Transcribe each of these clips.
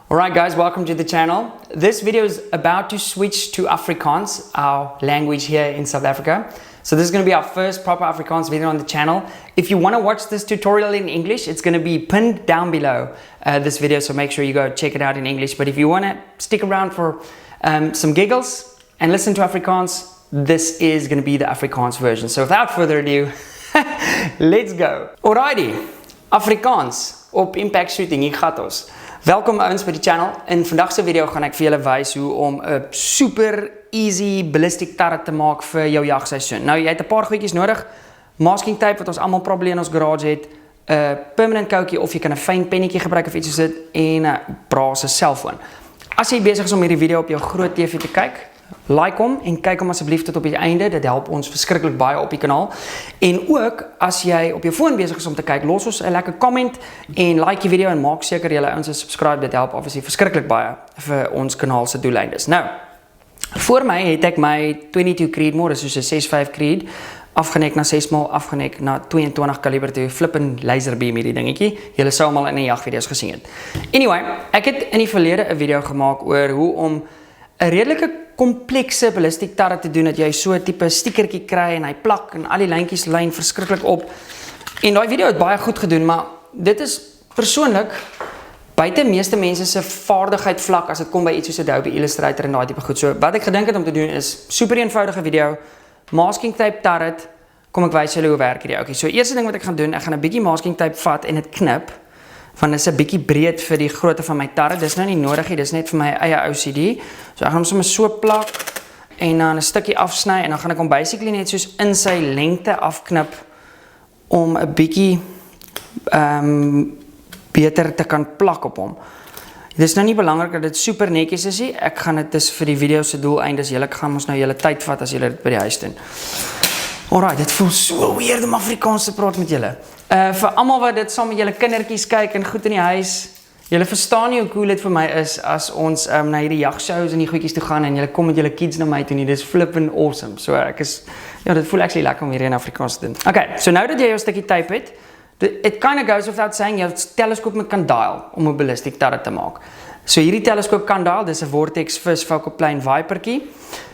Alright guys, welcome to the channel. This video is about to switch to Afrikaans, our language here in South Africa. So this is going to be our first proper Afrikaans video on the channel. If you want to watch this tutorial in English, it's going to be pinned down below this video, so make sure you go check it out in English. But if you want to stick around for some giggles and listen to Afrikaans, this is going to be the Afrikaans version. So without further ado, let's go. Alrighty, Afrikaans op Impact Shooting, hier gaat ons. Welkom ouens by die channel. In vandag se video gaan ek vir julle wys hoe om 'n super easy ballistic turret te maak vir jou jagseisoen. Nou jy het 'n paar goedjies nodig. Masking tape wat ons almal probably in ons garage het, 'n permanent koutjie of jy kan 'n fyn pennetjie gebruik of iets soos dit en 'n braase selfoon. As jy besig is om hierdie video op jou groot TV te kyk, like hom en kyk hom asseblief tot op die einde. Dit help ons verskriklik baie op die kanaal. En ook as jy op jou foon besig is om te kyk, los ons 'n lekker comment en like die video en maak seker julle ouens is subscribe. Dit help obviously verskriklik baie vir ons kanaal se doeleindes. Nou, voor my het ek my 22 Creedmoor, soos 'n 6.5 Creed, afgenek na 6x afgenek na 22 kaliber toe, flippin laserbeam hierdie dingetjie. Julle sou hom al in die jagvideo's gesien het. Anyway, ek het in die verlede 'n video gemaak oor hoe om 'n redelike komplekse ballistic turret te doen, dat jy so 'n tipe stickertjie kry en hy plak en al die lyntjies lyn verskriklik op. En daai video het baie goed gedoen, maar dit is persoonlik buite meeste mense se vaardigheid vlak as dit kom by iets soos Adobe Illustrator en daai tipe goed. So wat ek gedink het om te doen is super eenvoudige video, masking tape turret. Kom ek wys julle hoe werk hierdie ouetjie. So eerste ding wat ek gaan doen, ek gaan 'n bietjie masking tape vat en dit knip. Want dit is 'n bietjie breed vir die grootte van my turret. Dis nou nie nodig nie, dis net vir my eie OCD. So ek gaan hom sommer so plak en dan 'n stukkie afsny en dan gaan ek hom basically net soos in sy lengte afknip om 'n bietjie beter te kan plak op hom. Dit is nou nie belangrik dat dit super netjies is nie. Ek gaan dit dus vir die video se doeleindes. Julle gaan ons nou julle tyd vat as julle dit by die huis doen. Alright, dit voel so weird om Afrikaans te praat met julle. Vir almal wat dit saam met julle kindertjies kyk en goed in die huis, julle verstaan nie hoe cool dit vir my is as ons na hierdie jagshows en die goedjies toe gaan en julle kom met julle kids na my toe nie. Dis flippin awesome. So ek is, ja, dit voel actually lekker om hierdie in Afrikaans te doen. Okay, so nou dat jy jou stukkie tape het, it kind of goes without saying, jou teleskoop moet kan dial om 'n ballistic turret te maak. So hierdie teleskoop kan dial, dis 'n Vortex Fish Focal Plane Vipertjie.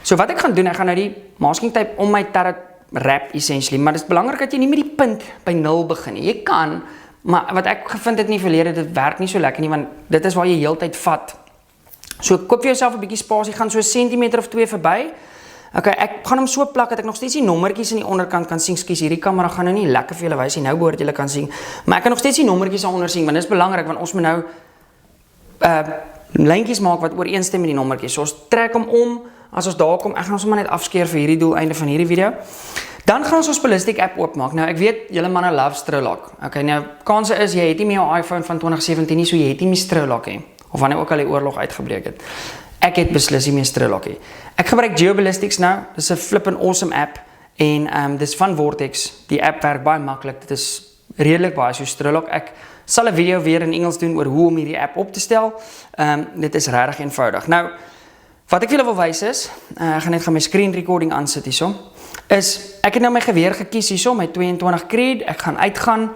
So wat ek gaan doen, ek gaan nou die masking tape om my turret wrap essentially, maar dit is belangrik dat jy nie met die punt by 0 begin nie. Jy kan, maar wat ek gevind het in die verlede, dit werk nie so lekker nie, want dit is waar jy heeltyd vat. So koop vir jouself 'n bietjie spasie, gaan so 'n sentimeter of 2 verby. Okay, ek gaan hom so plak dat ek nog steeds die nommertjies aan die onderkant kan sien. Skus, hierdie kamera gaan nou nie lekker vir julle wys nie. Nou behoort julle kan sien, maar ek kan nog steeds die nommertjies daaronder sien, want dit is belangrik want ons moet nou lyntjies maak wat ooreenstem met die nommertjies. So ons trek hom om. As ons daar kom, ek gaan ons maar net afskeer vir hierdie doeleinde van hierdie video. Dan gaan ons ballistic app oopmaak. Nou ek weet julle manne love Strolock. Okay, nou kanse is jy het nie meer jou iPhone van 2017 nie, so jy het nie meer Strolock nie. Of wanneer ook al die oorlog uitgebreek het. Ek het beslis nie meer Strolock nie. Ek gebruik GeoBallistics nou. Dis 'n flippin awesome app en dis van Vortex. Die app werk baie maklik. Dit is redelik baie so Strolock. Ek sal 'n video weer in Engels doen oor hoe om hierdie app op te stel. Dit is regtig eenvoudig. Nou wat ek vir julle wil wys is, ek gaan net my screen recording aansit hierso, is ek het nou my geweer gekies hierso, my 22 Creed, ek gaan uitgaan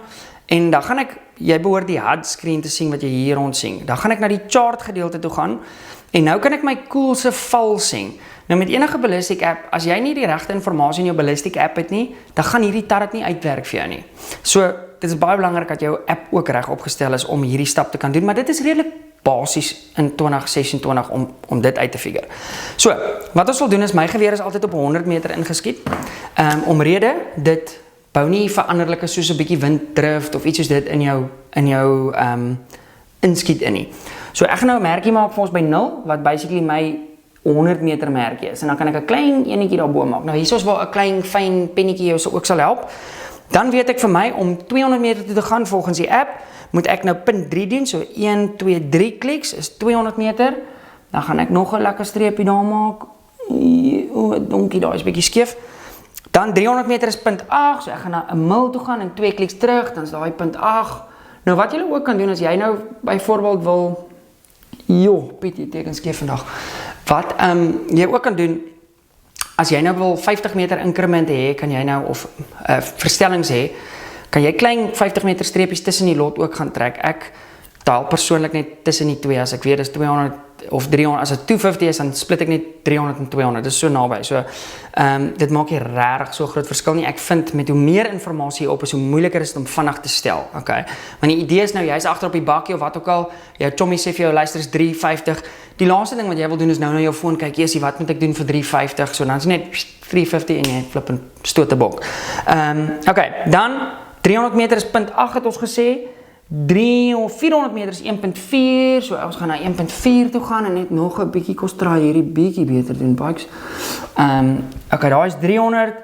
en dan gaan ek, jy behoort die HUD screen te sien wat jy hier rond sien. Dan gaan ek na die chart gedeelte toe gaan en nou kan ek my coolse val sien. Nou met enige ballistic app, as jy nie die regte inligting in jou ballistic app het nie, dan gaan hierdie turret nie uitwerk vir jou nie. So dit is baie belangrik dat jou app ook reg opgestel is om hierdie stap te kan doen, maar dit is redelik basies in 2026 om dit uit te figure. So, wat ons wil doen is, my geweer is altyd op 100 meter ingeskiet. Omrede, dit bou nie veranderlike soos 'n bietjie winddrift of iets soos dit in jou inskiet in nie. So ek gaan nou 'n merkie maak vir ons by 0, wat basically my 100 meter merkie is. En dan kan ek 'n klein enetjie daarbo maak. Nou hier is waar 'n klein fyn pennetjie jou ook sal help. Dan weet ek vir my om 200 meter toe te gaan volgens die app, moet ek nou punt 3 doen, so 1, 2, 3 kliks is 200 meter, dan gaan ek nog 'n lekker streepie daar maak, donkie, daar is bietjie skeef, dan 300 meter is punt 8, so ek gaan na 'n mil toe gaan en 2 kliks terug, dan is daai punt 8, nou wat julle ook kan doen, as jy nou byvoorbeeld wil, Piet, jy teken skeef vandag, wat jy ook kan doen, as jy nou wil 50 meter increment hê, kan jy nou, of verstellings hê, kan jy klein 50 meter streepies tussen die lot ook gaan trek. Ek tel persoonlik net tussen die twee, as ek weet is 200 of 300, as dit 250 is, dan split ek net 300 en 200, dit is so naby, so, dit maak nie regtig so groot verskil nie, ek vind met hoe meer informasie op is, hoe moeiliker is dit om vinnig te stel, okay, want die idee is nou, jy is agter op die bakkie of wat ook al, jou chommy sê vir jou, luister is 350, die laaste ding wat jy wil doen is nou na jou phone kyk, jesie, wat moet ek doen vir 350, so dan is net 350 en jy flip en stoot 'n bok. Okay, dan 300 meter is 0.8 het ons gesê, 400 meter is 1.4, so ons gaan na 1.4 toe gaan en net nog 'n bietjie kos draai hierdie bietjie beter doen bikes. Okay, daar is 300,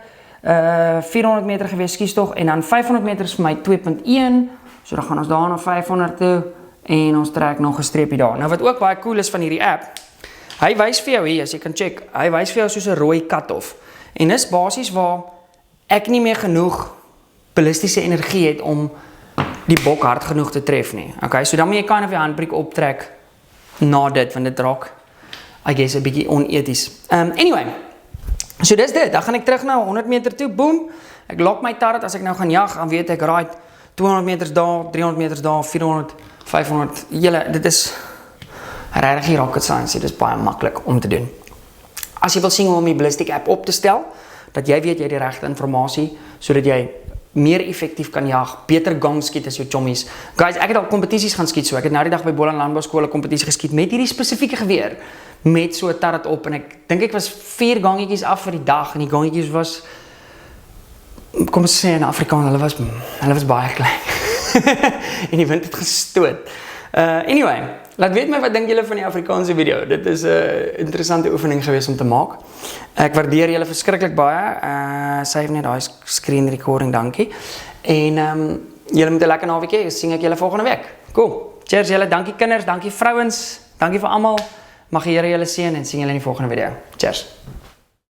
400 meter gewees, skies tog, en dan 500 meter is vir my 2.1, so dan gaan ons daar na 500 toe, en ons trek nog 'n streepie daar. Nou wat ook baie cool is van hierdie app, hy wys vir jou hier, as jy kan check, hy wys vir jou soos 'n rooi cut-off, en dis basies waar ek nie meer genoeg ballistiese energie het om die bok hard genoeg te tref nie. Okay, so dan moet jy kind of jou handbriek optrek na dit, want dit raak, I guess, 'n bietjie oneties. Anyway, so dis dit, dan gaan ek terug na 100 meter toe, boom, ek lock my tarret, as ek nou gaan jag, dan weet ek, right, 200 meters daar, 300 meters daar, 400, 500, julle, dit is regtig nie rocket science, dit is baie maklik om te doen. As jy wil sien hoe om die ballistic app op te stel, dat jy weet jy die regte informasie, sodat jy meer effektief kan jag, beter gang skiet as jou chommies. Guys, ek het al kompetisies gaan skiet so, ek het nou die dag by Boland Landbouskool 'n kompetisie geskiet met hierdie spesifieke geweer, met so 'n tarret op, en ek dink ek was 4 gangetjies af vir die dag, en die gangetjies was, kom ons sê in Afrikaans, hulle was baie klein, en die wind het gestoot. Anyway, laat weet my wat dink julle van die Afrikaanse video, dit is 'n interessante oefening geweest om te maak. Ek waardeer julle verskriklik baie, save net daai screen recording, dankie. En julle moet 'n lekker naweek hê, sien ek julle volgende week. Cool, cheers julle, dankie kinders, dankie vrouens, dankie vir almal, mag die Here julle seën en sien julle in die volgende video. Cheers.